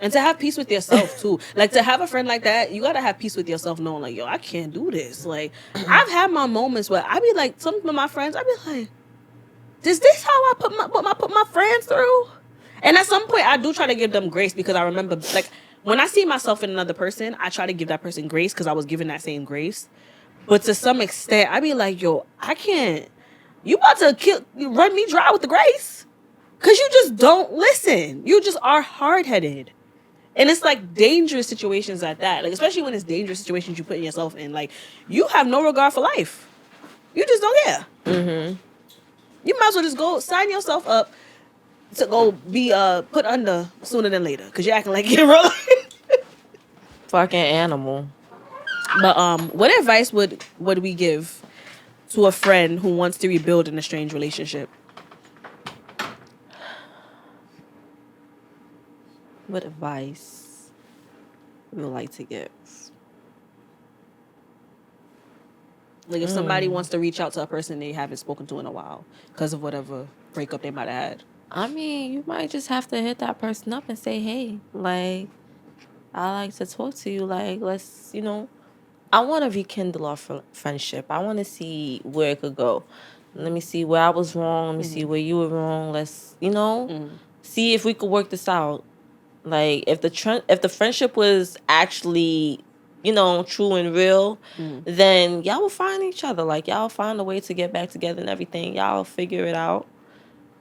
And to have peace with yourself, too. Like, to have a friend like that, you got to have peace with yourself knowing, like, yo, I can't do this. Like, I've had my moments where I be like, some of my friends, I be like, is this how I put my friends through? And at some point, I do try to give them grace because I remember, like, when I see myself in another person, I try to give that person grace because I was given that same grace. But to some extent, I be like, yo, I can't. You about to run me dry with the grace. Because you just don't listen. You just are hard-headed. And it's like dangerous situations at that. Like, especially when it's dangerous situations you put yourself in. Like, you have no regard for life. You just don't care. Mm-hmm. You might as well just go sign yourself up to go be put under sooner than later. Because you're acting like you're rolling. Fucking animal. But what advice would we give to a friend who wants to rebuild an estranged relationship? What advice we would like to give? Like if somebody wants to reach out to a person they haven't spoken to in a while because of whatever breakup they might have had. I mean, you might just have to hit that person up and say, hey, like, I like to talk to you. Like, let's, I want to rekindle our friendship. I want to see where it could go. Let me see where I was wrong. Let me see where you were wrong. Let's, see if we could work this out. Like, if the friendship was actually, true and real, then y'all will find each other. Like, y'all will find a way to get back together and everything. Y'all will figure it out.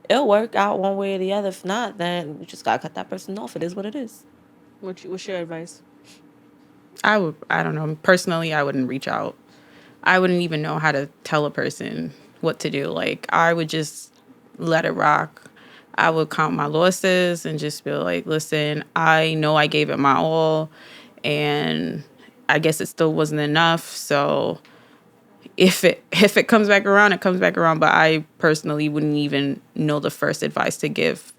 It'll work out one way or the other. If not, then you just gotta cut that person off. It is what it is. What's your advice? I don't know. Personally, I wouldn't reach out. I wouldn't even know how to tell a person what to do. Like, I would just let it rock. I would count my losses and just be like, listen, I know I gave it my all, and I guess it still wasn't enough. So if it comes back around, it comes back around. But I personally wouldn't even know the first advice to give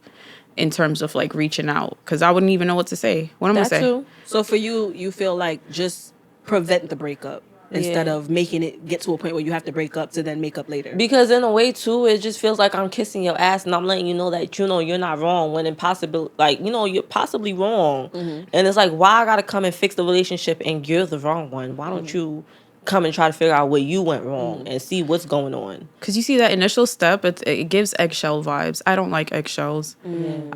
in terms of like reaching out, because I wouldn't even know what to say. What am I saying? Too. So for you feel like just prevent the breakup instead of making it get to a point where you have to break up to then make up later. Because in a way too, it just feels like I'm kissing your ass and I'm letting you know that you're not wrong when impossible, like you're possibly wrong, and it's like, why I gotta come and fix the relationship and you're the wrong one? Why don't you come and try to figure out where you went wrong and see what's going on? Because you see that initial step, it gives eggshell vibes. I don't like eggshells.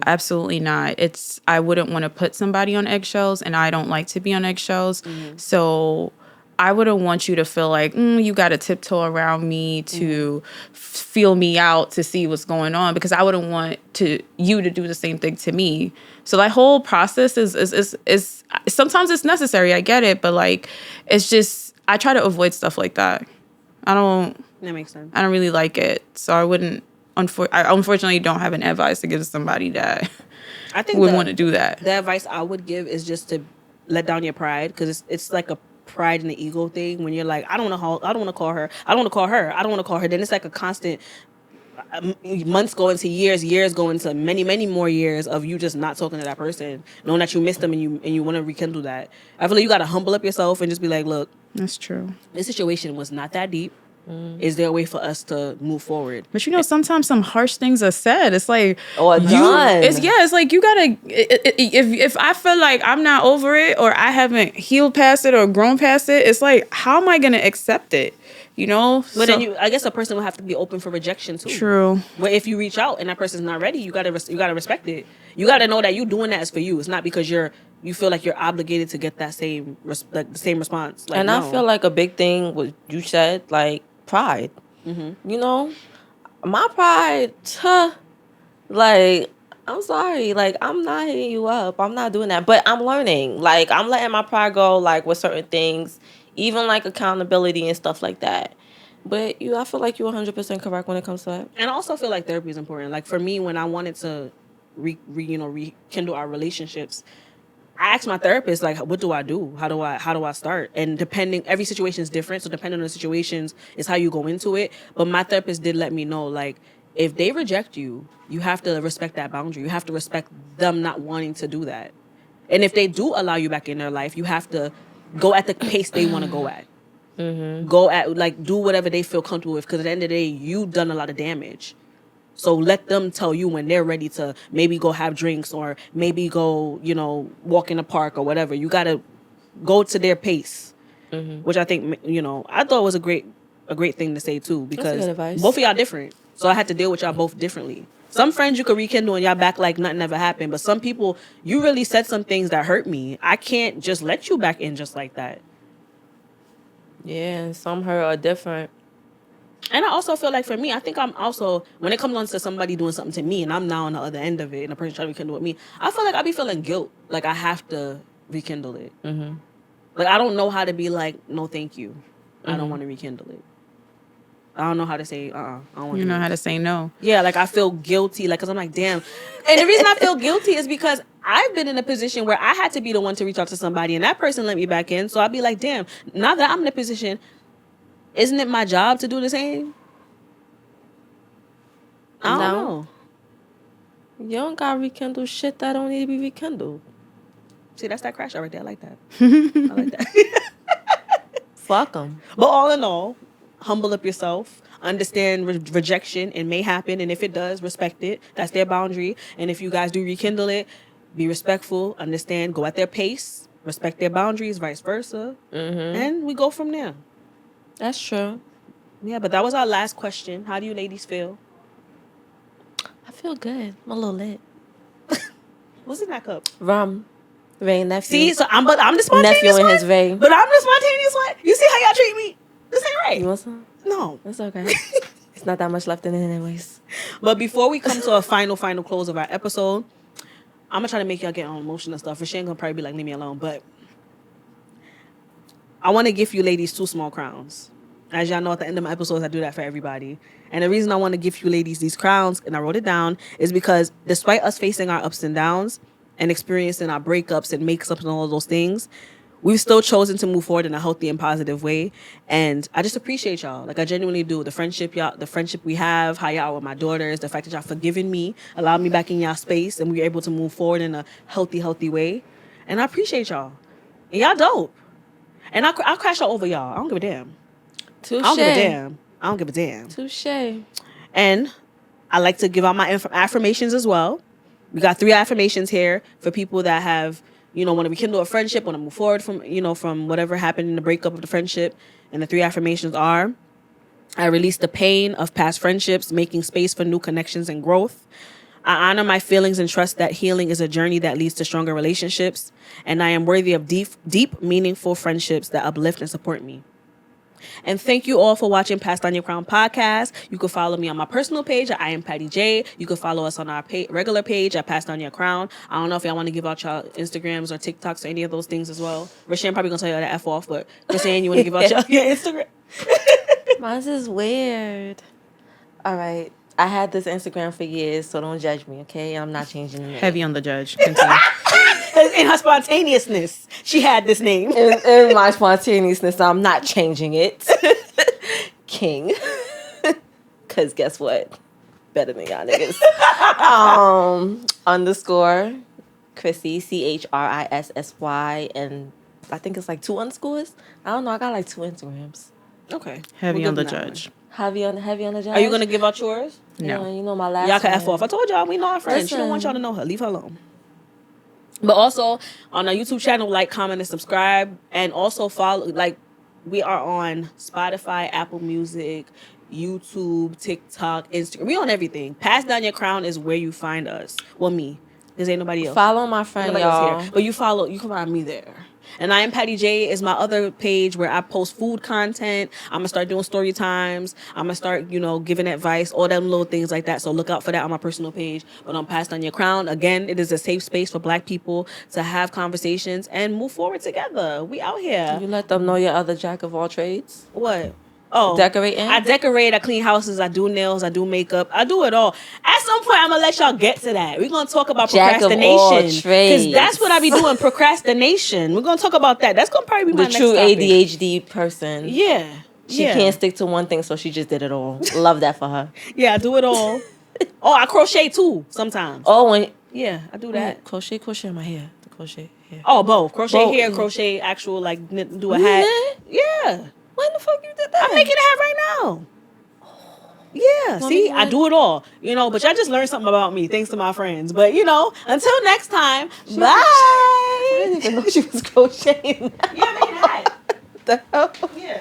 Absolutely not. I wouldn't want to put somebody on eggshells, and I don't like to be on eggshells. So I wouldn't want you to feel like you got to tiptoe around me to feel me out to see what's going on, because I wouldn't want you to do the same thing to me. So that whole process is sometimes it's necessary. I get it, but like it's just I try to avoid stuff like that. That makes sense. I don't really like it, so I wouldn't. I unfortunately don't have an advice to give to somebody that I think would want to do that. The advice I would give is just to let down your pride, because it's like a pride and the ego thing. When you're like, I don't want to call her. Then it's like a constant. Months go into years go into many, many more years of you just not talking to that person, knowing that you missed them and you want to rekindle that. I feel like you got to humble up yourself and just be like, look, That's true. this situation was not that deep. Is there a way for us to move forward? But sometimes some harsh things are said. It's like done. It's like you gotta. If I feel like I'm not over it, or I haven't healed past it or grown past it, it's like, how am I gonna accept it? But then I guess a person will have to be open for rejection too. True. But if you reach out and that person's not ready, you gotta respect it. You gotta know that you doing that is for you. It's not because you feel like you're obligated to get that same the same response. Like, and no. I feel like a big thing what you said, like pride. My pride. Like, I'm sorry. Like, I'm not hitting you up. I'm not doing that. But I'm learning. Like, I'm letting my pride go. Like with certain things. Even like accountability and stuff like that. But I feel like you're 100% correct when it comes to that. And I also feel like therapy is important. Like for me, when I wanted to rekindle our relationships, I asked my therapist, like, what do I do? How do I start? And every situation is different. So depending on the situations is how you go into it. But my therapist did let me know, like, if they reject you, you have to respect that boundary. You have to respect them not wanting to do that. And if they do allow you back in their life, you have to go at the pace they want to go at. Go at, like, do whatever they feel comfortable with, because at the end of the day, you've done a lot of damage. So let them tell you when they're ready to maybe go have drinks or maybe go, walk in the park or whatever. You got to go to their pace, which I think, I thought was a great thing to say too, because both of y'all different. So I had to deal with y'all both differently. Some friends you could rekindle and y'all back like nothing ever happened. But some people, you really said some things that hurt me. I can't just let you back in just like that. Yeah, and some hurt are different. And I also feel like for me, I think I'm also, when it comes on to somebody doing something to me and I'm now on the other end of it and the person trying to rekindle with me, I feel like I be feeling guilt. Like I have to rekindle it. Mm-hmm. Like I don't know how to be like, no, thank you. I don't Mm-hmm. want to rekindle it. I don't know how to say, I don't want You to do know it. how to say no. Yeah, like I feel guilty. Like, cause I'm like, damn. And the reason I feel guilty is because I've been in a position where I had to be the one to reach out to somebody and that person let me back in. So I'd be like, damn, now that I'm in a position, isn't it my job to do the same? I don't No. know. You don't got to rekindle shit that don't need to be rekindled. See, that's that crash out right there. I like that. I like that. Fuck them. But all in all, humble up yourself. Understand rejection. It may happen. And if it does, respect it. That's their boundary. And if you guys do rekindle it, be respectful. Understand. Go at their pace. Respect their boundaries, vice versa. Mm-hmm. And we go from there. That's true. Yeah, but that was our last question. How do you ladies feel? I feel good. I'm a little lit. What's in that cup? Rum. Ray nephew. See, so I'm the spontaneous Nephew and one. his Ray. But I'm the spontaneous one. You see how y'all treat me? This ain't right. You want some? No. It's okay. It's not that much left in it anyways. But before we come to a final close of our episode, I'm going to try to make y'all get on emotional stuff. Rishan going to probably be like, leave me alone. But I want to give you ladies 2 small crowns. As y'all know, at the end of my episodes, I do that for everybody. And the reason I want to give you ladies these crowns, and I wrote it down, is because despite us facing our ups and downs and experiencing our breakups and makeups and all of those things, we've still chosen to move forward in a healthy and positive way. And I just appreciate y'all. Like, I genuinely do. The friendship we have, how y'all are with my daughters, the fact that y'all forgiven me, allowed me back in y'all space, and we were able to move forward in a healthy way. And I appreciate y'all. And y'all dope. And I'll crash all over y'all. I don't give a damn. Touche. I don't give a damn. I don't give a damn. Touche. And I like to give out my affirmations as well. We got 3 affirmations here for people that have, want to rekindle a friendship, want to move forward from whatever happened in the breakup of the friendship. And the 3 affirmations are: I release the pain of past friendships, making space for new connections and growth. I honor my feelings and trust that healing is a journey that leads to stronger relationships. And I am worthy of deep, meaningful friendships that uplift and support me. And thank you all for watching Passed on Your Crown podcast. You can follow me on my personal page at I am Pattie J. You can follow us on our regular page at Passed on Your Crown. I don't know if y'all want to give out y'all Instagrams or TikToks or any of those things as well. Rishan probably going to tell y'all to F off, but ChrisAnn, you want to give out your Instagram? Mine's is weird. All right. I had this Instagram for years, so don't judge me, okay? I'm not changing the name. Heavy on the judge. Continue. In her spontaneousness, she had this name. In my spontaneousness, I'm not changing it. King. Because guess what? Better than y'all niggas. Underscore Chrissy, ChrisSy, and I think it's like 2 underscores. I don't know. I got like 2 Instagrams. Okay. Heavy We'll on the give them that judge. Heavy on the judge. Are you going to give out yours? No. You know my last Y'all can one. F off. I told y'all we know our friends. She don't want Listen. y'all to know her. Leave her alone. But also on our YouTube channel, like, comment, and subscribe. And also follow, we are on Spotify, Apple Music, YouTube, TikTok, Instagram. We on everything. Pass Down Your Crown is where you find us. Well, me. Because ain't nobody else. Follow my friend, Nobody else y'all. here. But you can find me there. And I am Pattie J is my other page where I post food content. I'm going to start doing story times. I'm going to start, giving advice, all them little things like that. So look out for that on my personal page. But on Passed on Your Crown, again, it is a safe space for Black people to have conversations and move forward together. We out here. You let them know your other jack of all trades. What? Oh, Decorating? I decorate. I clean houses. I do nails. I do makeup. I do it all. At some point, I'm gonna let y'all get to that. We're gonna talk about Jack of all procrastination trades. because that's what I be doing. Procrastination. We're gonna talk about that. That's gonna probably be my The next true topic. ADHD person. Yeah. She can't stick to one thing, so she just did it all. Love that for her. Yeah, I do it all. Oh, I crochet too sometimes. Oh, and Yeah, I do that. crochet in my hair. The crochet hair. Oh, both. Crochet Both. here, crochet actual, do a hat. Yeah. When the fuck you did that? I'm making a hat right now. Yeah, Want see, me to I do it all. But y'all just learned something about me thanks to my friends. But, until next time, bye. I didn't even know she was crocheting. Yeah, making a hat. The hell? Yeah.